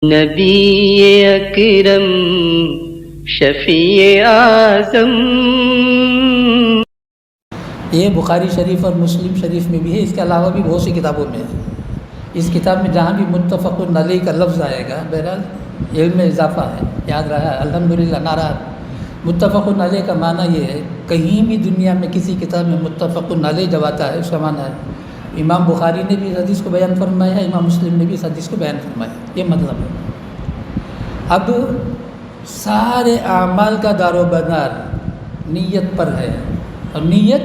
نبی اکرم شفیع اعظم. یہ بخاری شریف اور مسلم شریف میں بھی ہے، اس کے علاوہ بھی بہت سی کتابوں میں ہے. اس کتاب میں جہاں بھی متفق علیہ کا لفظ آئے گا، بہرحال علم میں اضافہ ہے، یاد رہا ہے الحمدللہ نعرہ. متفق علیہ کا معنی یہ ہے، کہیں بھی دنیا میں کسی کتاب میں متفق علیہ جب آتا ہے اس کا معنی ہے امام بخاری نے بھی اس حدیث کو بیان فرمایا ہے، امام مسلم نے بھی اس حدیث کو بیان فرمایا ہے. یہ مطلب ہے. اب سارے اعمال کا دار و مدار نیت پر ہے، اور نیت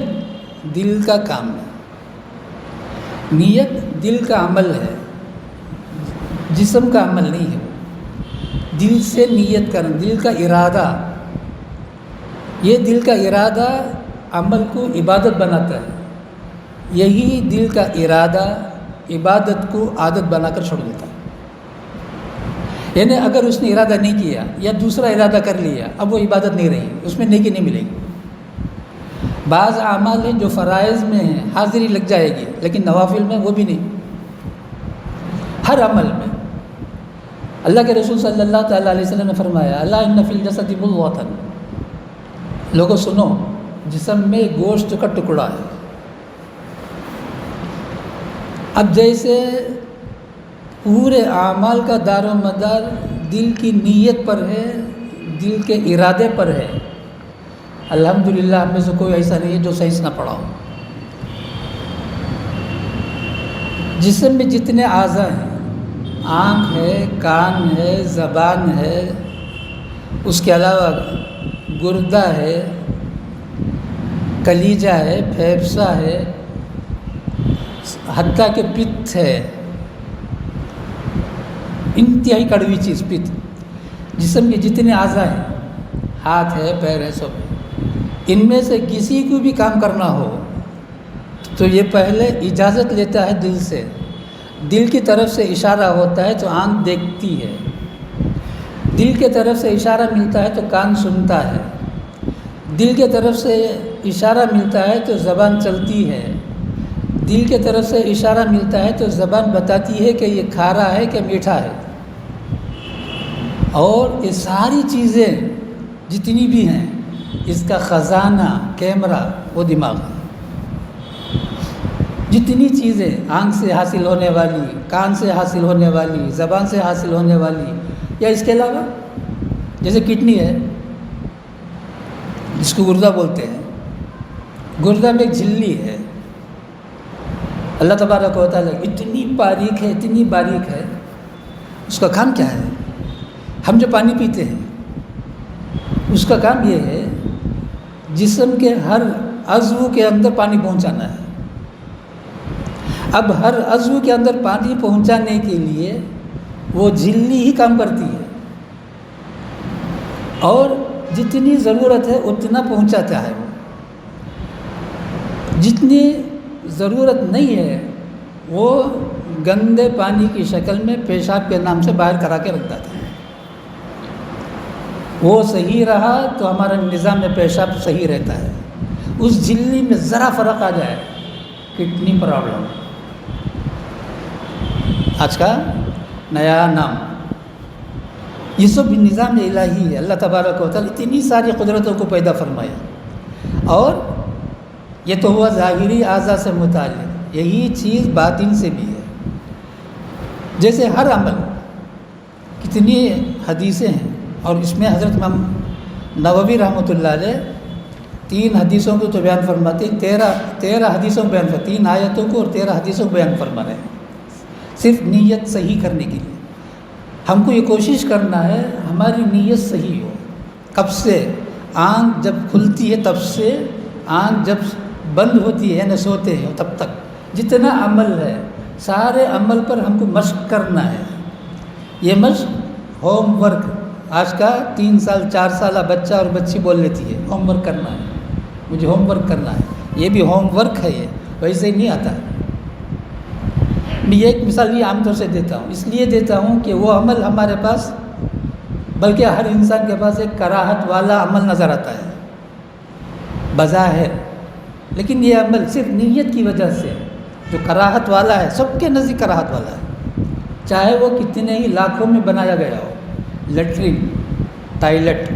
دل کا کام ہے. نیت دل کا عمل ہے، جسم کا عمل نہیں ہے. دل سے نیت کرنا، دل کا ارادہ، یہ دل کا ارادہ عمل کو عبادت بناتا ہے. یہی دل کا ارادہ عبادت کو عادت بنا کر چھوڑ دیتا ہے. یعنی اگر اس نے ارادہ نہیں کیا یا دوسرا ارادہ کر لیا، اب وہ عبادت نہیں رہی، اس میں نیکی نہیں ملے گی. بعض اعمال ہیں جو فرائض میں ہیں حاضری لگ جائے گی، لیکن نوافل میں وہ بھی نہیں. ہر عمل میں اللہ کے رسول صلی اللہ تعالیٰ علیہ وسلم نے فرمایا، الا ان فی الجسد مضغۃ، لوگوں سنو، جسم میں گوشت کا ٹکڑا ہے. اب جیسے پورے اعمال کا دار و مدار دل کی نیت پر ہے، دل کے ارادے پر ہے. الحمدللہ ہم میں سے کوئی ایسا نہیں ہے جو سائنس نہ پڑھا ہو. جسم میں جتنے اعضاء ہیں، آنکھ ہے، کان ہے، زبان ہے، اس کے علاوہ گردہ ہے، کلیجہ ہے، پھیپھڑا ہے، حتیٰ کہ پت ہے، انتہائی کڑوی چیز پت. جسم کے جتنے اعضاء ہیں، ہاتھ ہے، پیر ہے، سب، ان میں سے کسی کو بھی کام کرنا ہو تو یہ پہلے اجازت لیتا ہے دل سے. دل کی طرف سے اشارہ ہوتا ہے تو آنکھ دیکھتی ہے، دل کے طرف سے اشارہ ملتا ہے تو کان سنتا ہے، دل کے طرف سے اشارہ ملتا ہے تو زبان چلتی ہے، دل کے طرف سے اشارہ ملتا ہے تو زبان بتاتی ہے کہ یہ کھارا ہے کہ میٹھا ہے. اور یہ ساری چیزیں جتنی بھی ہیں، اس کا خزانہ، کیمرہ، وہ دماغ ہے. جتنی چیزیں آنکھ سے حاصل ہونے والی، کان سے حاصل ہونے والی، زبان سے حاصل ہونے والی، یا اس کے علاوہ جیسے کڈنی ہے جس کو گردہ بولتے ہیں، گردہ میں ایک جھلی ہے. اللہ تبارک و تعالیٰ اتنی باریک ہے، اتنی باریک ہے. اس کا کام کیا ہے؟ ہم جو پانی پیتے ہیں اس کا کام یہ ہے جسم کے ہر عضو کے اندر پانی پہنچانا ہے. اب ہر عضو کے اندر پانی پہنچانے کے لیے وہ جھلی ہی کام کرتی ہے، اور جتنی ضرورت ہے اتنا پہنچاتا ہے. وہ جتنی ضرورت نہیں ہے وہ گندے پانی کی شکل میں پیشاب کے نام سے باہر کرا کے رکھ دیتا ہے. وہ صحیح رہا تو ہمارا نظام پیشاب صحیح رہتا ہے. اس جھلی میں ذرا فرق آ جائے، کڈنی پرابلم، آج کا نیا نام. یہ سب نظام الہی ہے. اللہ تبارک و تعالیٰ اتنی ساری قدرتوں کو پیدا فرمایا، اور یہ تو ہوا ظاہری اعضاء سے متعلق. یہی چیز باطن سے بھی ہے. جیسے ہر عمل، کتنی حدیثیں ہیں، اور اس میں حضرت امام نووی رحمۃ اللہ علیہ 3 حدیثوں کو تو بیان فرماتے ہیں، 13 حدیثوں کو بیان فرماتے ہیں، 3 آیتوں کو اور 13 حدیثوں کو بیان فرما رہے ہیں، صرف نیت صحیح کرنے کے لیے. ہم کو یہ کوشش کرنا ہے ہماری نیت صحیح ہو. کب سے؟ آنکھ جب کھلتی ہے تب سے آنکھ جب بند ہوتی ہے نہ سوتے ہیں تب تک جتنا عمل ہے، سارے عمل پر ہم کو مشق کرنا ہے. یہ مشق ہوم ورک، آج کا 3 سال 4 سالہ بچہ اور بچی بول لیتی ہے ہوم ورک کرنا ہے، مجھے ہوم ورک کرنا ہے. یہ بھی ہوم ورک ہے، یہ ویسے ہی نہیں آتا. میں یہ ایک مثال بھی عام طور سے دیتا ہوں، اس لیے دیتا ہوں کہ وہ عمل ہمارے پاس، بلکہ ہر انسان کے پاس ایک کراہت والا عمل نظر آتا ہے بظاہر، لیکن یہ عمل صرف نیت کی وجہ سے جو کراہت والا ہے، سب کے نزدیک کراہت والا ہے، چاہے وہ کتنے ہی لاکھوں میں بنایا گیا ہو، لیٹرین ٹائلٹ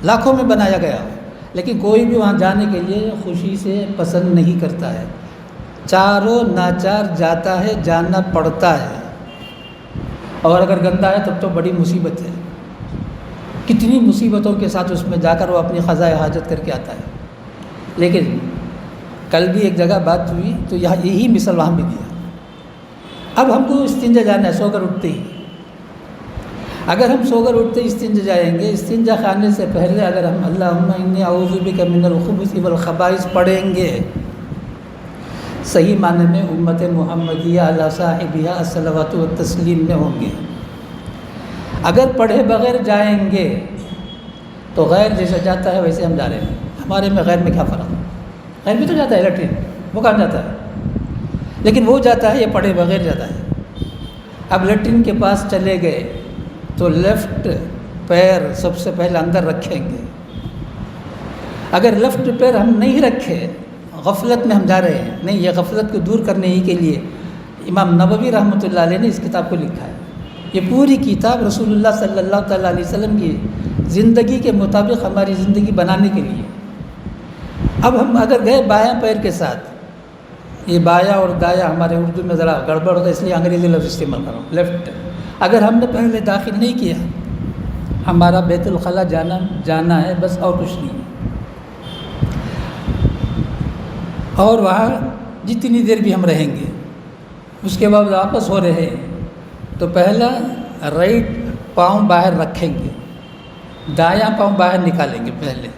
لاکھوں میں بنایا گیا ہو، لیکن کوئی بھی وہاں جانے کے لیے خوشی سے پسند نہیں کرتا ہے، چاروں ناچار جاتا ہے، جانا پڑتا ہے، اور اگر گندا ہے تب تو بڑی مصیبت ہے، کتنی مصیبتوں کے ساتھ اس میں جا کر وہ اپنی قضاء حاجت کر کے آتا ہے۔ لیکن کل بھی ایک جگہ بات ہوئی تو یہاں یہی مثال وہاں بھی دیا۔ اب ہم کو استنجا جانا ہے سو کر اٹھتے ہی، اگر ہم سو کر اٹھتے استنجا جائیں گے، استنجا خانے سے پہلے اگر ہم اللہم انی اعوذ بک من الخبث والخبائث پڑھیں گے، صحیح معنی میں امت محمدیہ علی صاحبہ الصلوات والتسلیم میں ہوں گے۔ اگر پڑھے بغیر جائیں گے تو غیر جیسے جاتا ہے ویسے ہم جا رہے ہیں، ہمارے میں غیر میں کیا فرق ہے؟ غیر بھی تو جاتا ہے لیٹرین، وہ کہاں جاتا ہے؟ لیکن وہ جاتا ہے، یہ پڑھے بغیر جاتا ہے۔ اب لیٹرین کے پاس چلے گئے تو لیفٹ پیر سب سے پہلے اندر رکھیں گے، اگر لیفٹ پیر ہم نہیں رکھے، غفلت میں ہم جا رہے ہیں، نہیں، یہ غفلت کو دور کرنے ہی کے لیے امام نووی رحمۃ اللہ علیہ نے اس کتاب کو لکھا ہے۔ یہ پوری کتاب رسول اللہ صلی اللہ تعالیٰ علیہ وسلم کی زندگی کے مطابق ہماری زندگی بنانے کے لیے۔ اب ہم اگر گئے بایاں پیر کے ساتھ، یہ بایا اور دایا ہمارے اردو میں ذرا گڑبڑ ہوتا ہے اس لیے انگریزی لفظ استعمال کر رہا ہوں، لیفٹ، اگر ہم نے پہلے داخل نہیں کیا، ہمارا بیت الخلاء جانا ہے بس، اور کچھ نہیں ہے، اور وہاں جتنی دیر بھی ہم رہیں گے اس کے بعد واپس ہو رہے ہیں تو پہلا رائٹ پاؤں باہر رکھیں گے، دایاں پاؤں باہر نکالیں گے پہلے۔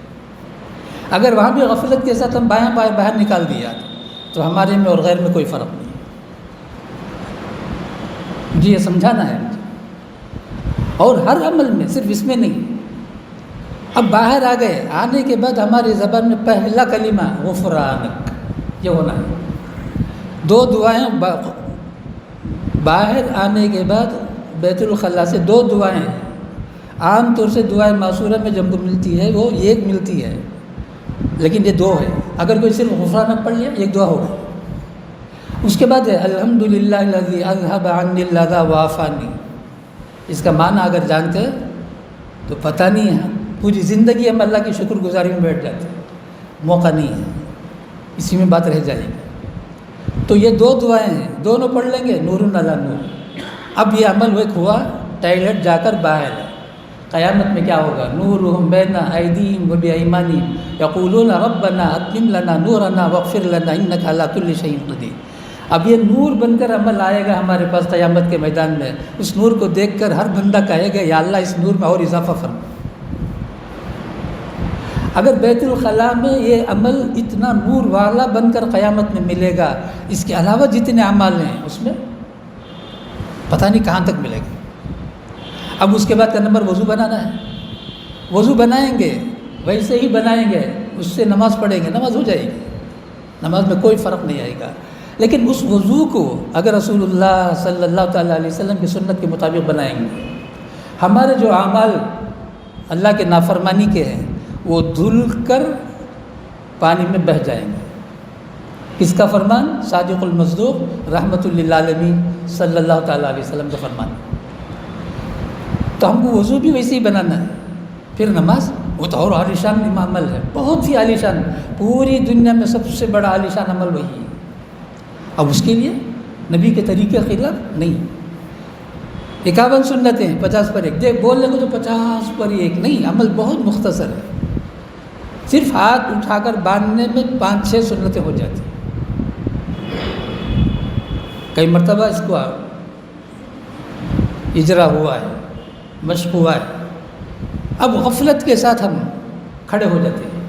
اگر وہاں بھی غفلت کے ساتھ ہم بایاں پاؤں باہر نکال دیا تو ہمارے میں اور غیر میں کوئی فرق نہیں۔ جی یہ سمجھانا ہے مجھے، اور ہر عمل میں، صرف اس میں نہیں۔ اب باہر آ گئے، آنے کے بعد ہماری زبان میں پہلا کلمہ غفرانک، یہ ہونا ہے۔ دو دعائیں باہر آنے کے بعد بیت الخلاء سے، دو دعائیں عام طور سے دعائیں معصورہ میں جب کو ملتی ہے وہ ایک ملتی ہے، لیکن یہ دو ہے۔ اگر کوئی صرف غفرانک پڑھ لیا ایک دعا ہوگا، اس کے بعد ہے الحمدللہ الذی اذھب عنی الذی وعافانی۔ اس کا معنی اگر جانتے تو پتہ نہیں ہے، پوری زندگی ہم اللہ کی شکر گزاری میں بیٹھ جاتے ہیں، موقع نہیں ہے، اسی میں بات رہ جائے گی۔ تو یہ دو دعائیں ہیں، دونوں پڑھ لیں گے، نور علی نور۔ اب یہ عمل ایک ہوا، ٹائلٹ جا کر باہر ہے، قیامت میں کیا ہوگا؟ نورہم بین ایدیہم وبایمانہم یقولون ربنا اتمم لنا نورنا واغفر لنا انک علی کل شیء قدیر۔ اب یہ نور بن کر عمل آئے گا ہمارے پاس قیامت کے میدان میں، اس نور کو دیکھ کر ہر بندہ کہے گا یا اللہ اس نور میں اور اضافہ فرما۔ اگر بیت الخلاء میں یہ عمل اتنا نور والا بن کر قیامت میں ملے گا، اس کے علاوہ جتنے اعمال ہیں اس میں پتہ نہیں کہاں تک ملے گا۔ اب اس کے بعد کا نمبر وضو بنانا ہے، وضو بنائیں گے ویسے ہی بنائیں گے، اس سے نماز پڑھیں گے، نماز ہو جائے گی، نماز میں کوئی فرق نہیں آئے گا۔ لیکن اس وضو کو اگر رسول اللہ صلی اللہ تعالیٰ علیہ وسلم کی سنت کے مطابق بنائیں گے، ہمارے جو اعمال اللہ کے نافرمانی کے ہیں وہ دھل کر پانی میں بہہ جائیں گے۔ کس کا فرمان؟ صادق المصدوق رحمۃ للعالمین صلی اللہ تعالیٰ علیہ وسلم کا فرمان۔ تو ہم کو وضو بھی ویسے ہی بنانا ہے، پھر نماز، وہ تو اور عالیشان عمل ہے، بہت ہی عالیشان، پوری دنیا میں سب سے بڑا عالیشان عمل وہی ہے۔ اب اس کے لیے نبی کے طریقے کے خلاف نہیں، 51 سنتیں 50 پر ایک، دیکھ بولنے کو تو 50 پر ایک نہیں، عمل بہت مختصر ہے، صرف ہاتھ اٹھا کر باندھنے میں 5-6 سنتیں ہو جاتی ہیں۔ کئی مرتبہ اس کو اجرا ہوا ہے، مشق ہوا ہے، اب غفلت کے ساتھ ہم کھڑے ہو جاتے ہیں۔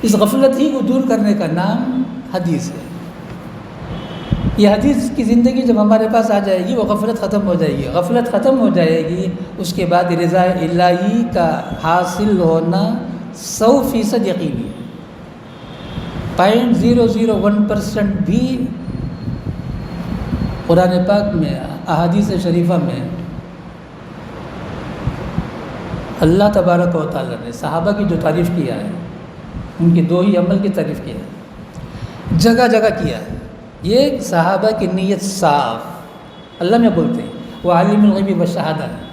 اس غفلت ہی کو دور کرنے کا نام حدیث ہے۔ یہ حدیث کی زندگی جب ہمارے پاس آ جائے گی وہ غفلت ختم ہو جائے گی، غفلت ختم ہو جائے گی، اس کے بعد رضا الہی کا حاصل ہونا 100% یقینی ہے۔ 0.001% بھی قرآن پاک میں، احادیث شریفہ میں اللہ تبارک و تعالیٰ نے صحابہ کی جو تعریف کیا ہے، ان کے 2 ہی عمل کی تعریف کیا ہے، جگہ جگہ کیا ہے۔ یہ صحابہ کی نیت صاف، اللہ میں بولتے ہیں وہ عالم الغیب والشہادہ ہے۔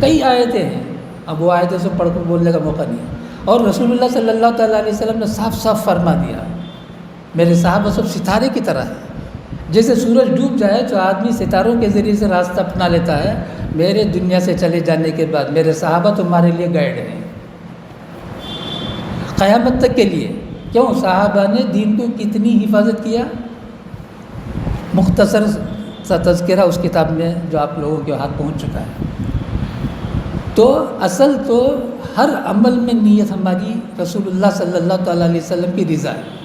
کئی آیتیں ہیں، اب وہ آیتیں سے پڑھ کر بولنے کا موقع نہیں ہے۔ اور رسول اللہ صلی اللہ تعالیٰ علیہ وسلم نے صاف صاف فرما دیا، میرے صحابہ سب ستارے کی طرح ہیں، جیسے سورج ڈوب جائے تو آدمی ستاروں کے ذریعے سے راستہ اپنا لیتا ہے، میرے دنیا سے چلے جانے کے بعد میرے صحابہ تمہارے لیے گائیڈ ہیں قیامت تک کے لیے۔ کیوں؟ صحابہ نے دین کو کتنی حفاظت کیا، مختصر سا تذکرہ اس کتاب میں جو آپ لوگوں کے ہاتھ پہنچ چکا ہے۔ تو اصل تو ہر عمل میں نیت ہماری رسول اللہ صلی اللہ تعالیٰ علیہ وسلم کی رضا ہے۔